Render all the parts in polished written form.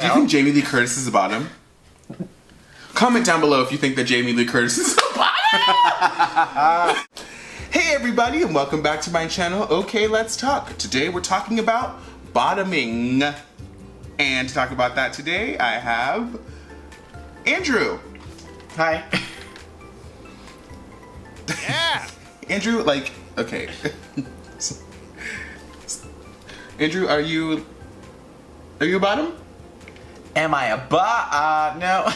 Do you think Jamie Lee Curtis is a bottom? Comment down below if you think that Jamie Lee Curtis is a bottom. Hey everybody, and welcome back to my channel. Okay, let's talk. Today we're talking about bottoming. And to talk about that today, I have Andrew. Hi. Yeah. Andrew, like, okay. Andrew, are you a bottom? Am I a no.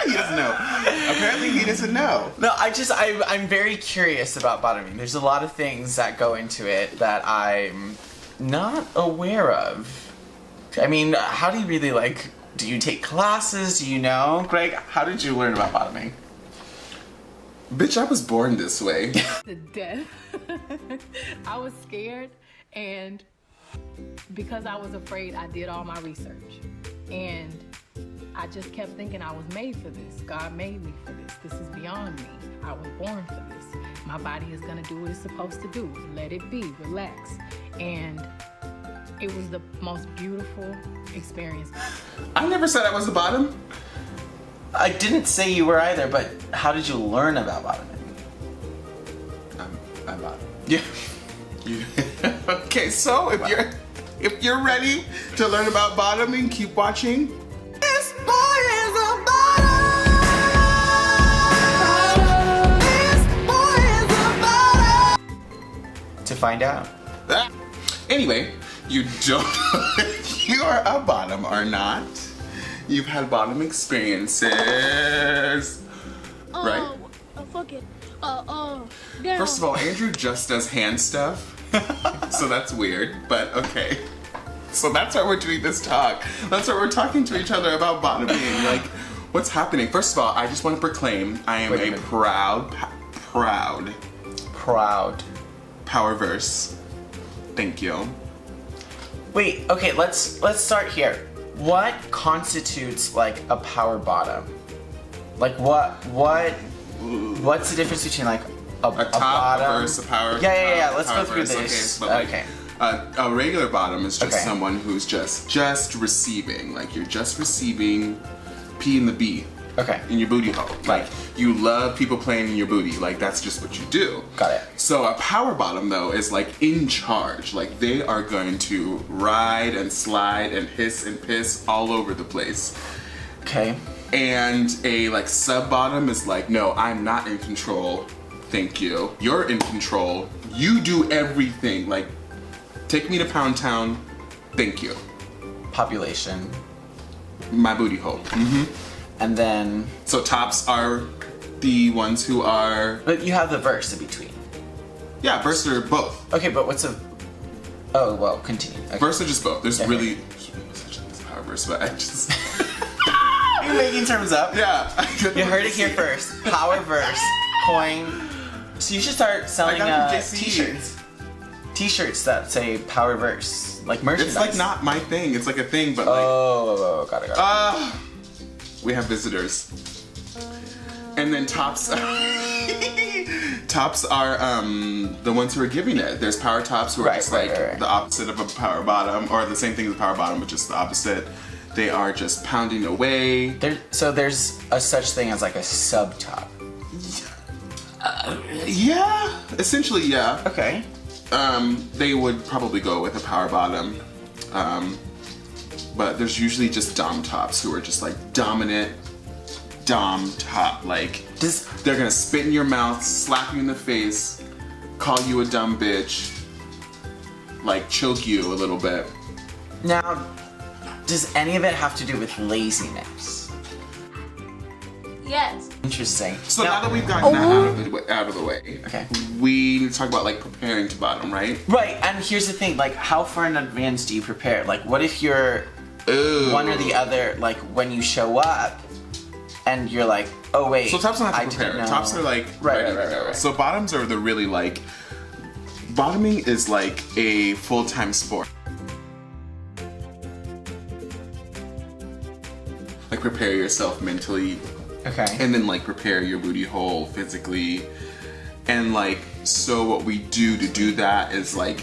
He doesn't know. Apparently he doesn't know. No, I'm very curious about bottoming. There's a lot of things that go into it that I'm not aware of. I mean, how do you really, like, do you take classes? Do you know? Greg, how did you learn about bottoming? Bitch, I was born this way. To death. I was scared, and because I was afraid, I did all my research. And I just kept thinking I was made for this. God made me for this. This is beyond me. I was born for this. My body is gonna do what it's supposed to do. Let it be, relax. And it was the most beautiful experience. I never said I was a bottom. I didn't say you were either, but how did you learn about bottoming? I'm bottom. Yeah. Okay, so if you're ready to learn about bottoming, keep watching. This boy is a bottom. This boy is a bottom. To find out. Anyway, you don't you're a bottom or not. You've had bottom experiences. Right? Fuck it. Down. First of all, Andrew just does hand stuff. So that's weird, but okay. So that's why we're doing this talk. That's why we're talking to each other about bottoming. Like, what's happening? First of all, I just want to proclaim I am a proud powerverse. Thank you. Wait, okay, let's start here. What constitutes like a power bottom? Like what's the difference between like a top bottom versus a power? Yeah. Let's go through verse. this. Okay. But like, okay. A regular bottom is just Okay. someone who's just receiving. Like you're just receiving P and the B. Okay. In your booty hole. Like you love people playing in your booty. Like that's just what you do. Got it. So a power bottom though is like in charge. Like they are going to ride and slide and hiss and piss all over the place. Okay. And a like sub bottom is like, no, I'm not in control. Thank you. You're in control. You do everything. Like, take me to Pound Town. Thank you. Population. My booty hole. Mm-hmm. And then. So tops are the ones who are. But you have the verse in between. Yeah, verse are both. Okay, but what's a? Oh well, continue. Okay. Verse are just both. There's Okay. really such a power verse, but I just. You're making terms up. Yeah. You heard it here first. Power verse. Coin. So you should start selling t-shirts. T-shirts that say power verse, like merchandise. It's like not my thing. It's like a thing, but like. Oh, got it. We have visitors. And then tops. Tops are the ones who are giving it. There's power tops who are just like the opposite of a power bottom, or the same thing as a power bottom, but just the opposite. They are just pounding away. So there's a such thing as like a sub top. Yeah, essentially, yeah. Okay. They would probably go with a power bottom. But there's usually just dom tops who are just like dominant dom top. Like, they're gonna spit in your mouth, slap you in the face, call you a dumb bitch, like choke you a little bit. Now, does any of it have to do with laziness? Yes. Interesting. So now that we've gotten that out of the way, Okay. we need to talk about like preparing to bottom, right? Right, and here's the thing, like how far in advance do you prepare? Like what if you're one or the other, like when you show up and you're like, oh wait, So tops don't have to prepare. Tops are like ready to go. So bottoms are the really like, bottoming is like a full-time sport. Like prepare yourself mentally. Okay. And then like prepare your booty hole physically. And like, so what we do to do that is like,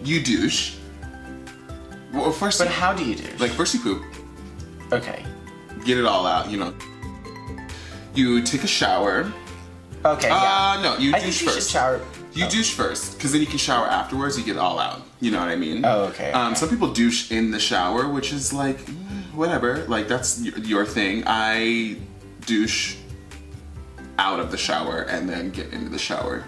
you douche. Well, first, But how do you douche? like first you poop, okay. get it all out. You know. You take a shower. Okay. Yeah. No, you I douche think you first. should shower. You douche first, because then you can shower afterwards. You get it all out. You know what I mean? Oh, okay. Some people douche in the shower, which is like, whatever. Like that's your thing. I douche out of the shower and then get into the shower.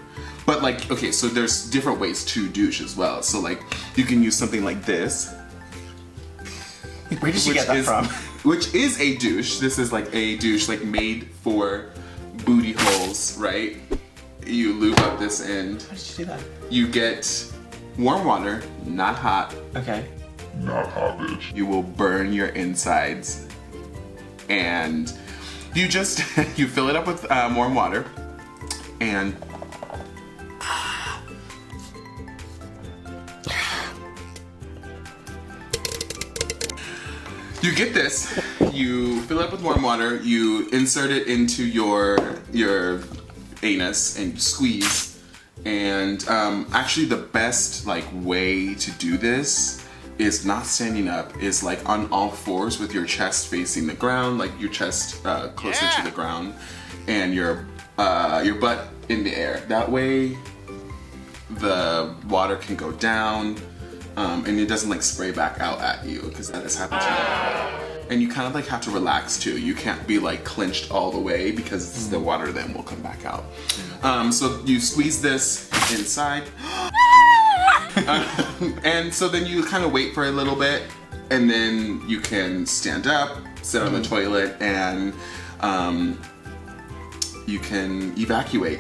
But like, okay, so there's different ways to douche as well. So like, you can use something like this. Where did you get that from? Which is a douche. This is like a douche like made for booty holes, right? You lube up this end. How did you do that? You get warm water, not hot. Okay. Not hot, bitch. You will burn your insides. And you just, you fill it up with warm water. And you get this, you fill it up with warm water, you insert it into your anus and squeeze. And actually the best like way to do this is not standing up, is like on all fours with your chest facing the ground, like your chest closer to the ground, and your butt in the air. That way the water can go down. And it doesn't like spray back out at you, because that has happened to me. And you kind of like have to relax too. You can't be like clenched all the way, because the water then will come back out. So you squeeze this inside. And so then you kind of wait for a little bit, and then you can stand up, sit on the toilet, and you can evacuate.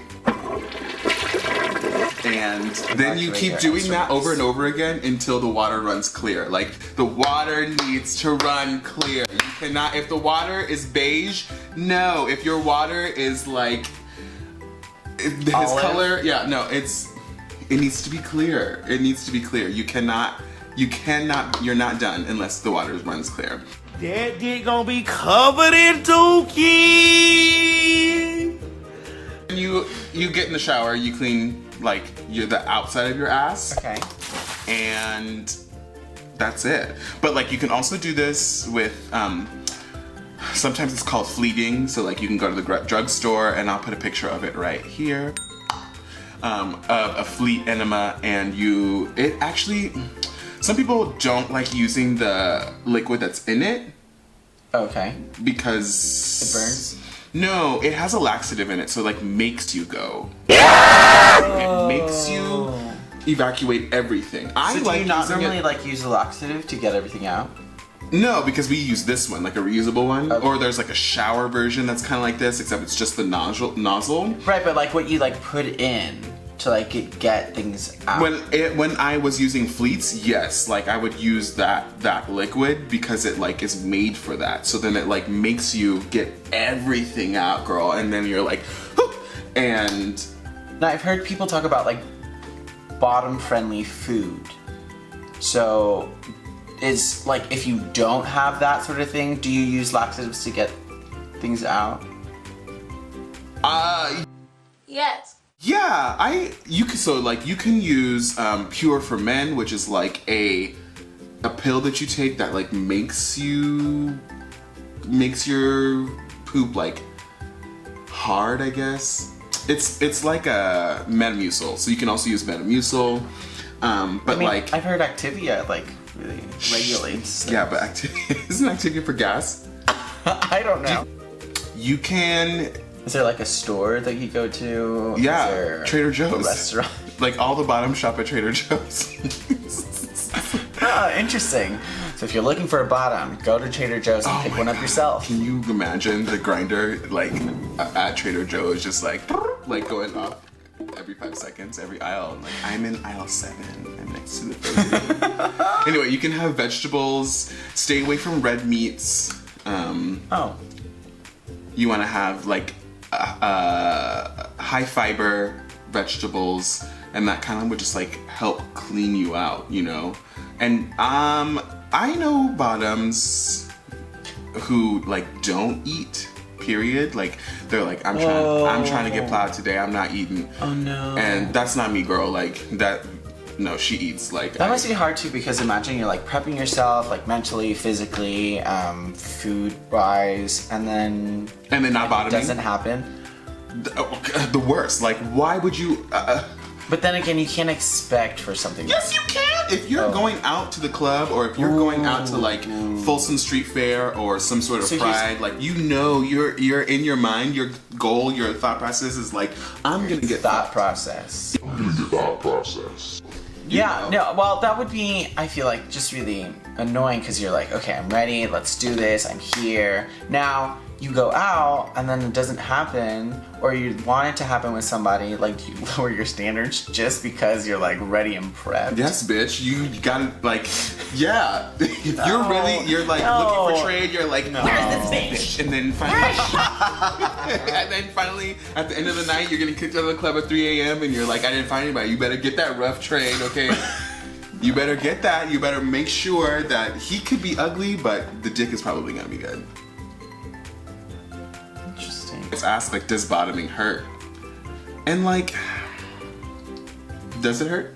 And then you keep doing that over and over again until the water runs clear. Like, the water needs to run clear. You cannot, if the water is beige, no. If your water is like, his Olive? color, yeah, no, it needs to be clear. It needs to be clear. You cannot, you're not done unless the water runs clear. That dick gonna be covered in dookie. You get in the shower, you clean like the outside of your ass. Okay. And that's it. But like, you can also do this with sometimes it's called fleeting. So like, you can go to the drugstore, and I'll put a picture of it right here, of a fleet enema. And it actually, some people don't like using the liquid that's in it. Okay. Because It burns? No, it has a laxative in it, so it like makes you go. It makes you evacuate everything. So do you not normally like use a laxative to get everything out? No, because we use this one, like a reusable one. Okay. Or there's like a shower version that's kind of like this, except it's just the nozzle. Right, but like what you like put in to like get things out. When I was using fleets, yes, like I would use that liquid, because it like is made for that. So then it like makes you get everything out, girl, and then you're like, whoop, and Now I've heard people talk about like bottom-friendly food. So is like, if you don't have that sort of thing, do you use laxatives to get things out? Yes. Yeah, you can use Pure for Men, which is like a pill that you take that like makes your poop like hard, I guess. It's like a Metamucil, so you can also use Metamucil. But like, I've heard Activia like really regulates. Yeah, but Activia isn't Activia for gas. I don't know. You can. Is there like a store that you go to? Yeah, Is there Trader Joe's. A restaurant. Like all the bottom shop at Trader Joe's. Ah, interesting. So if you're looking for a bottom, go to Trader Joe's and pick one up yourself. Can you imagine the grinder like at Trader Joe's just like going off every 5 seconds, every aisle? Like, I'm in aisle 7. I'm next to the frozen. Anyway, you can have vegetables. Stay away from red meats. You want to have like high fiber vegetables, and that kind of would just like help clean you out, you know. And I know bottoms who like don't eat, period. Like, they're like, I'm trying to get plowed today, I'm not eating. Oh no. And that's not me, girl. Like, that no, she eats like. That must be hard too, because imagine you're like prepping yourself, like mentally, physically, food-wise, and then not bottoming. It doesn't happen. The worst. Like, why would you? But then again, you can't expect for something. Yes, you can. If you're going out to the club, or if you're going out to like Folsom Street Fair or some sort of pride, like you're in your mind, your goal, your thought process is like, I'm gonna get thought process. You Yeah, know? no, well, that would be, I feel like, just really annoying, because you're like, okay, I'm ready, let's do this, I'm here. Now, you go out, and then it doesn't happen, or you want it to happen with somebody, like, do you lower your standards just because you're, like, ready and prepped? Yes, bitch. You gotta, like, yeah. If you're really, you're like looking for trade, you're like, where's this bitch? And then finally, at the end of the night, you're getting kicked out of the club at 3 a.m. and you're like, I didn't find anybody. You better get that rough trade, okay? You better get that. You better make sure that he could be ugly, but the dick is probably gonna be good. Interesting. It's asked, like, does bottoming hurt? And, like, does it hurt?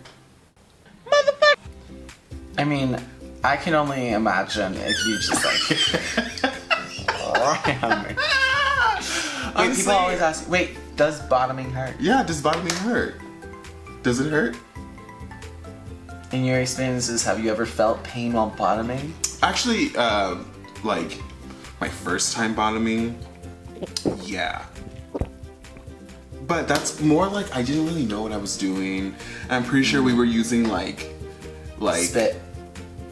I mean, I can only imagine if you just, like, ram me. Wait, people always ask, wait, does bottoming hurt? Yeah, does bottoming hurt? Does it hurt? In your experiences, have you ever felt pain while bottoming? Actually, like, my first time bottoming, yeah. But that's more like I didn't really know what I was doing. I'm pretty sure we were using like Spit.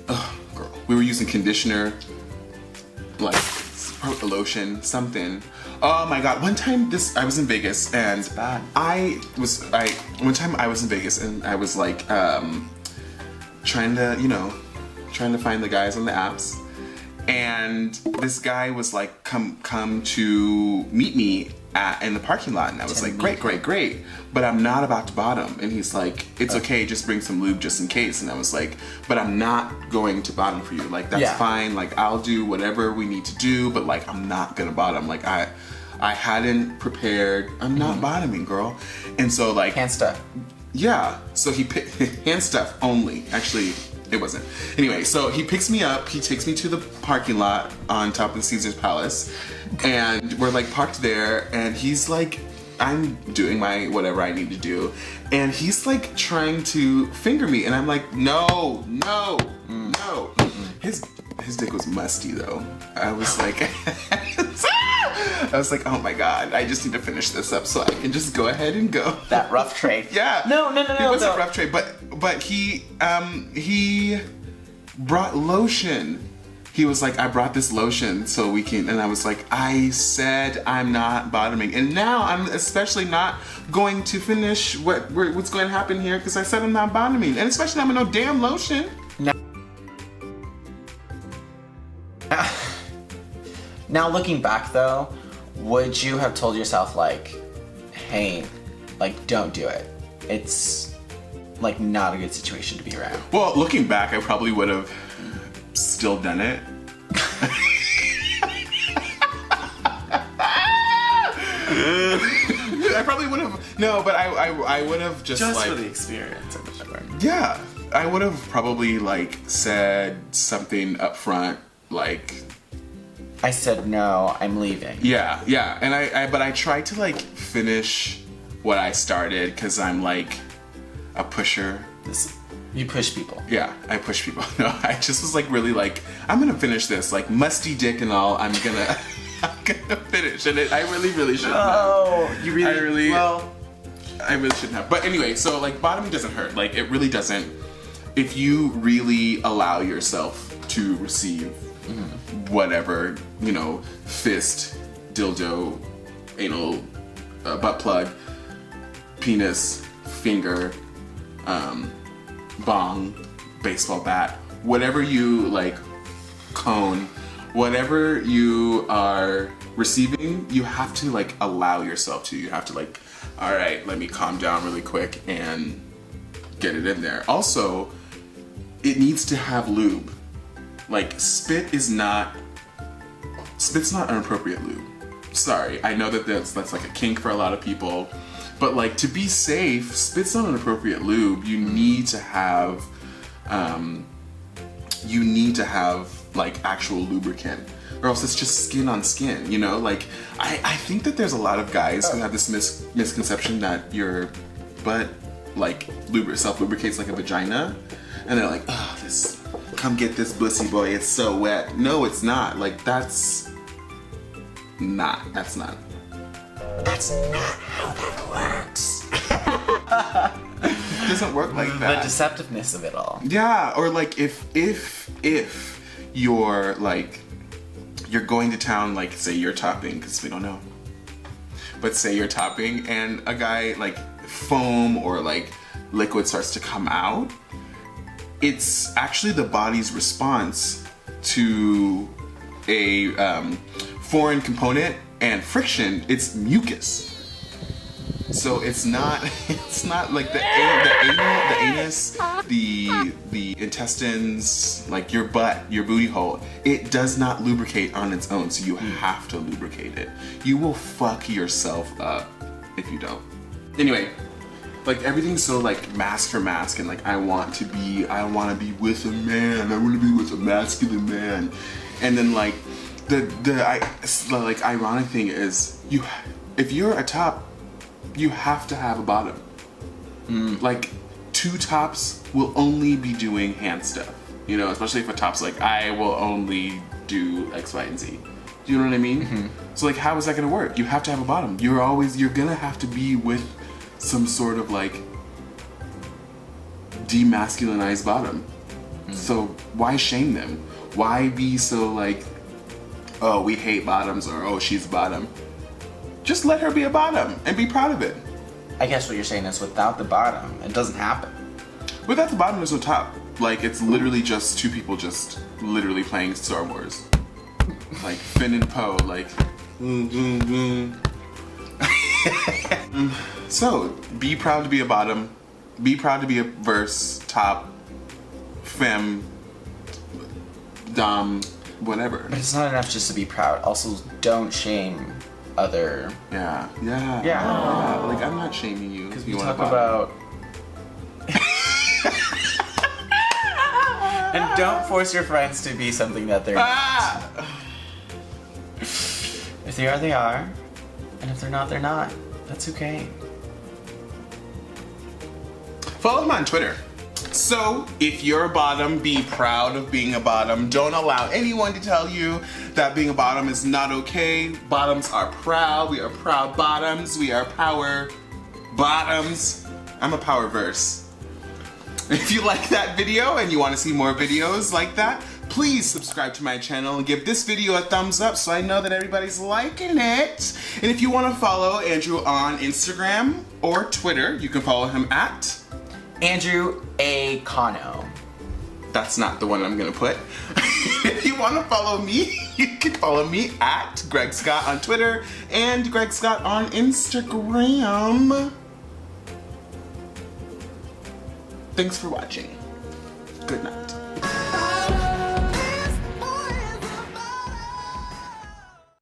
Girl, we were using conditioner, like lotion, something. Oh my god! One time, I was in Vegas and It's bad. one time I was in Vegas and I was like trying to find the guys on the apps, and this guy was like come to meet me in the parking lot, and I was like, great, but I'm not about to bottom. And he's like, it's okay, just bring some lube just in case. And I was like, but I'm not going to bottom for you. Like, that's fine. Like, I'll do whatever we need to do, but like, I'm not gonna bottom. Like, I hadn't prepared. I'm not bottoming, girl. And so like, Hand stuff. yeah, so he picked hand stuff only. Actually, it wasn't. Anyway, so he picks me up, he takes me to the parking lot on top of the Caesar's Palace, and we're like parked there, and he's like, I'm doing my whatever I need to do, and he's like trying to finger me, and I'm like, no. His dick was musty though. I was like, oh my god, I just need to finish this up so I can just go ahead and go. That rough trade. Yeah. No. It wasn't rough trade, but he brought lotion. He was like, I brought this lotion so we can, and I was like, I said I'm not bottoming, and now I'm especially not going to finish what's going to happen here because I said I'm not bottoming, and especially not with no damn lotion. Now looking back though, would you have told yourself like, hey, like don't do it? It's like not a good situation to be around. Well, looking back, I probably would have still done it. I probably would have. No, but I would have just like, for the experience, I'm sure. yeah, I would have probably like said something up front, like, I said no, I'm leaving. yeah, and but I tried to like finish what I started because I'm like a pusher. You push people. Yeah, I push people. No, I just was like really like, I'm gonna finish this, like musty dick and all. I'm gonna finish, and I really shouldn't have. Oh, you really? I really Well, shouldn't have. But anyway, so like bottoming doesn't hurt. Like it really doesn't. If you really allow yourself to receive whatever, fist, dildo, anal, butt plug, penis, finger, bong, baseball bat, whatever you like, cone, whatever you are receiving, you have to like allow yourself to. You have to like, all right, let me calm down really quick and get it in there. Also, it needs to have lube. Like spit's not an appropriate lube. Sorry, I know that that's like a kink for a lot of people, But like to be safe, spit's not an appropriate lube. You need to have like actual lubricant, or else it's just skin on skin, you know? Like I think that there's a lot of guys who have this misconception that your butt like self-lubricates like a vagina, and they're like, oh, come get this pussy boy, it's so wet. No, it's not. Like that's not how that works. It doesn't work like that. The deceptiveness of it all. Yeah, or like if you're like, you're going to town, like say you're topping, because we don't know, but say you're topping and a guy like foam or like liquid starts to come out, it's actually the body's response to a foreign component and friction. It's mucus. So it's not like the anus, the intestines, like your butt, your booty hole. It does not lubricate on its own, so you have to lubricate it. You will fuck yourself up if you don't. Anyway, like everything's so like mask for mask, and like I want to be with a man. I want to be with a masculine man, and then like the ironic thing is if you're a top, you have to have a bottom. Like 2 tops will only be doing hand stuff, you know, especially if a top's like, I will only do X, Y, and Z. Do you know what I mean? Mm-hmm. So like, how is that gonna work? You have to have a bottom. You're gonna have to be with some sort of like demasculinized bottom. So why shame them? Why be so like, oh, we hate bottoms, or oh, she's a bottom? Just let her be a bottom and be proud of it. I guess what you're saying is without the bottom, it doesn't happen. Without the bottom, there's no top. Like, it's literally just 2 people just literally playing Star Wars. Like, Finn and Poe, like... So, be proud to be a bottom. Be proud to be a verse, top, femme, dom, whatever. But it's not enough just to be proud. Also, don't shame other... Yeah. Like, I'm not shaming you. Because we talk about... And don't force your friends to be something that they're not. If they are, they are. And if they're not, they're not. That's okay. Follow him on Twitter. So, if you're a bottom, be proud of being a bottom. Don't allow anyone to tell you that being a bottom is not okay. Bottoms are proud. We are proud bottoms. We are power bottoms. I'm a power verse. If you like that video and you want to see more videos like that, please subscribe to my channel and give this video a thumbs up so I know that everybody's liking it. And if you want to follow Andrew on Instagram or Twitter, you can follow him at Andrew A. Cano. That's not the one I'm gonna put. If you want to follow me, you can follow me at Greg Scott on Twitter and Greg Scott on Instagram. Thanks for watching. Good night.